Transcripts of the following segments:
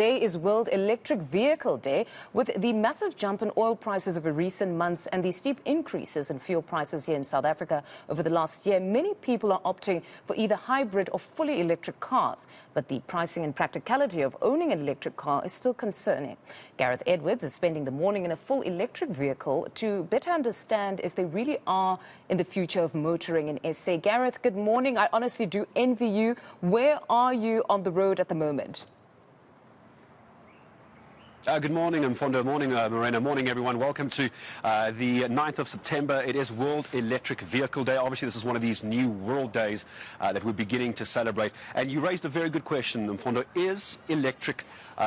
Today is World Electric Vehicle Day. With the massive jump in oil prices over recent months and the steep increases in fuel prices here in South Africa over the last year, many people are opting for either hybrid or fully electric cars. But the pricing and practicality of owning an electric car is still concerning. Gareth Edwards is spending the morning in a full electric vehicle to better understand if they really are in the future of motoring in SA. Gareth, good morning. I honestly do envy you. Where are you on the road at the moment? Good morning, Mfondo. Morning, Morena. Morning, everyone. Welcome to the 9th of September. It is World Electric Vehicle Day. Obviously, this is one of these new world days that we're beginning to celebrate. And you raised a very good question, Mfondo. Is electric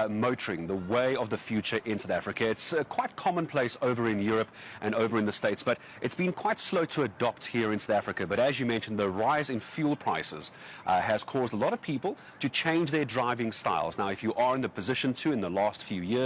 motoring the way of the future in South Africa? It's quite commonplace over in Europe and over in the States, but it's been quite slow to adopt here in South Africa. But as you mentioned, the rise in fuel prices has caused a lot of people to change their driving styles. Now, if you are in the position to in the last few years,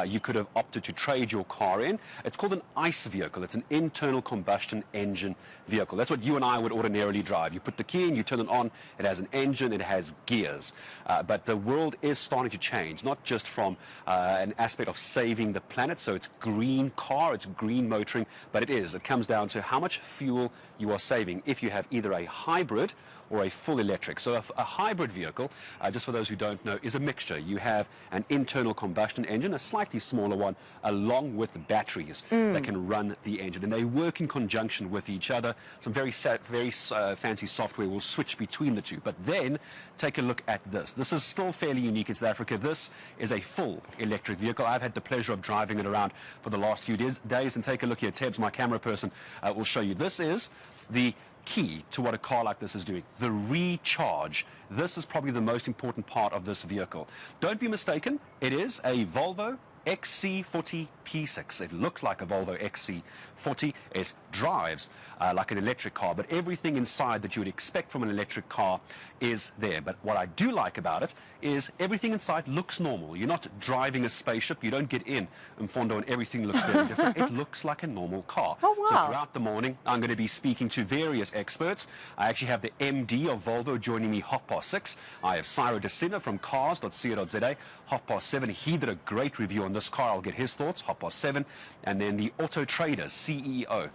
you could have opted to trade your car in. It's called an ICE vehicle. It's an internal combustion engine vehicle. That's what you and I would ordinarily drive. You put the key in, you turn it on, it has an engine, it has gears. But the world is starting to change, not just from an aspect of saving the planet, so it's green car, it's green motoring, but it comes down to how much fuel you are saving if you have either a hybrid or a full electric. So a hybrid vehicle, just for those who don't know, is a mixture. You have an internal combustion engine, a slightly smaller one, along with batteries that can run the engine. And they work in conjunction with each other. Some very fancy software will switch between the two. But then take a look at this. This is still fairly unique in South Africa. This is a full electric vehicle. I've had the pleasure of driving it around for the last few days. And take a look here. Tebs, my camera person, will show you. This is the key to what a car like this is doing, the recharge. This is probably the most important part of this vehicle. Don't be mistaken, it is a Volvo XC40 P6. It looks like a Volvo XC40. It drives like an electric car, but everything inside that you would expect from an electric car is there. But what I do like about it is everything inside looks normal. You're not driving a spaceship. You don't get in, Mfondo, and everything looks very different. It looks like a normal car. Oh, wow. So throughout the morning, I'm going to be speaking to various experts. I actually have the MD of Volvo joining me 6:30. I have Cyril DeSina from cars.co.za. 7:30. He did a great review on this car. I'll get his thoughts. 7:30. And then the Auto Traders CEO,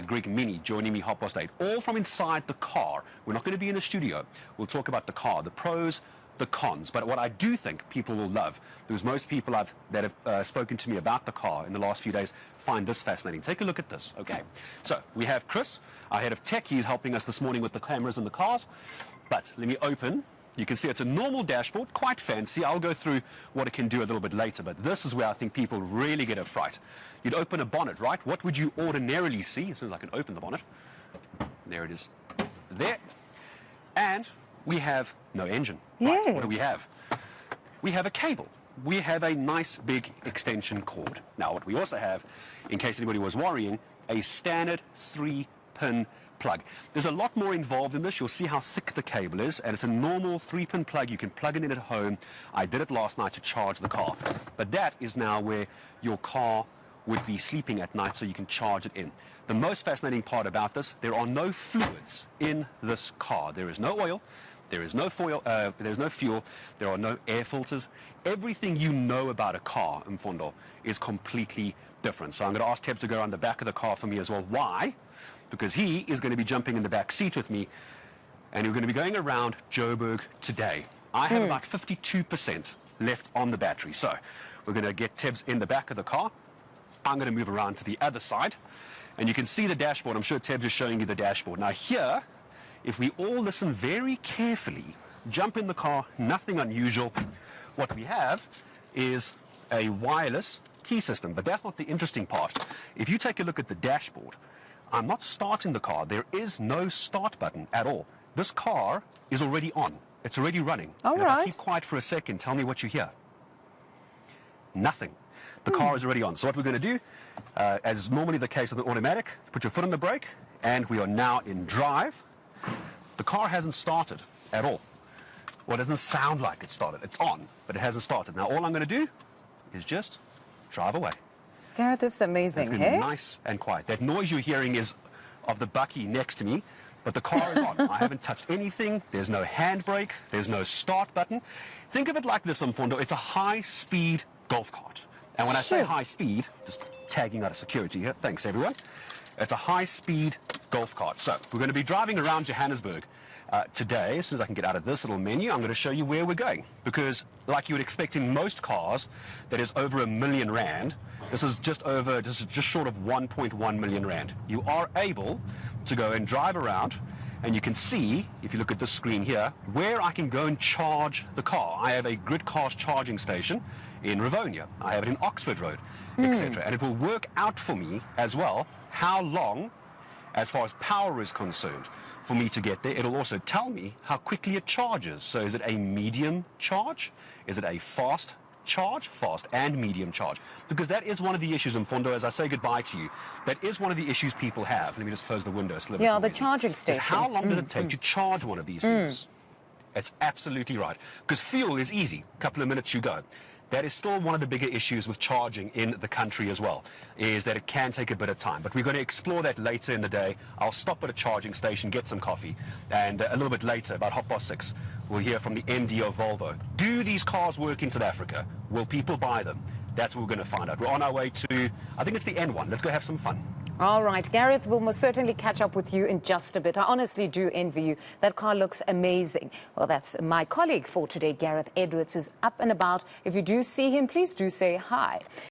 Greg Mini, joining me 8:30. All from inside the car. We're not going to be in a studio. We'll talk about the car, the pros, the cons. But what I do think people will love, because most people that have spoken to me about the car in the last few days find this fascinating. Take a look at this. Okay, so we have Chris, our head of tech. He's helping us this morning with the cameras in the cars. But let me open. You can see it's a normal dashboard, quite fancy. I'll go through what it can do a little bit later, but this is where I think people really get a fright. You'd open a bonnet, right? What would you ordinarily see? As soon as I can open the bonnet. There it is. There. And we have no engine. Yes. Right, what do we have? We have a cable. We have a nice big extension cord. Now, what we also have, in case anybody was worrying, a standard 3-pin plug. There's a lot more involved in this. You'll see how thick the cable is, and it's a normal 3-pin plug. You can plug it in at home. I did it last night to charge the car. But that is now where your car would be sleeping at night, so you can charge it in. The most fascinating part about this, there are no fluids in this car. There is no oil. There is no fuel. There are no air filters. Everything you know about a car, Mfondo, is completely different. So I'm going to ask Tebs to go around the back of the car for me as well. Why? Because he is going to be jumping in the back seat with me, and we're going to be going around Joburg today. I have about 52% left on the battery. So we're going to get Tebs in the back of the car. I'm going to move around to the other side, and you can see the dashboard. I'm sure Tebs is showing you the dashboard. Now here, if we all listen very carefully, jump in the car, nothing unusual. What we have is a wireless key system, but that's not the interesting part. If you take a look at the dashboard, I'm not starting the car. There is no start button at all. This car is already on. It's already running. All and right. If I keep quiet for a second, tell me what you hear. Nothing. The car is already on. So what we're going to do, as is normally the case with an automatic, put your foot on the brake, and we are now in drive. The car hasn't started at all. Well, it doesn't sound like it started. It's on, but it hasn't started. Now, all I'm going to do is just drive away. Gareth, this is amazing, It's going to be nice and quiet. That noise you're hearing is of the bucky next to me, but the car is on. I haven't touched anything. There's no handbrake. There's no start button. Think of it like this, Mfundo. It's a high-speed golf cart. And when I say high speed, just tagging out of security here. Thanks, everyone. It's a high-speed golf cart. So we're going to be driving around Johannesburg today. As soon as I can get out of this little menu, I'm going to show you where we're going. Because like you would expect in most cars that is over R1 million, this is just short of 1.1 million rand. You are able to go and drive around, and you can see, if you look at this screen here, where I can go and charge the car. I have a Grid Cars charging station in Rivonia. I have it in Oxford Road, etc. And it will work out for me as well how long, as far as power is concerned, for me to get there. It'll also tell me how quickly it charges. So is it a medium charge? Is it a fast charge? Fast and medium charge. Because that is one of the issues, Mfundo, as I say goodbye to you, that is one of the issues people have. Let me just close the window a little bit. Yeah, the charging stations. How long does it take to charge one of these things? It's absolutely right. Because fuel is easy. A couple of minutes you go. That is still one of the bigger issues with charging in the country as well, is that it can take a bit of time. But we're going to explore that later in the day. I'll stop at a charging station, get some coffee, and a little bit later, about 6:30, we'll hear from the MD of Volvo. Do these cars work in South Africa? Will people buy them? That's what we're going to find out. We're on our way to, I think it's the N1. Let's go have some fun. All right, Gareth, we'll most certainly catch up with you in just a bit. I honestly do envy you. That car looks amazing. Well, that's my colleague for today, Gareth Edwards, who's up and about. If you do see him, please do say hi.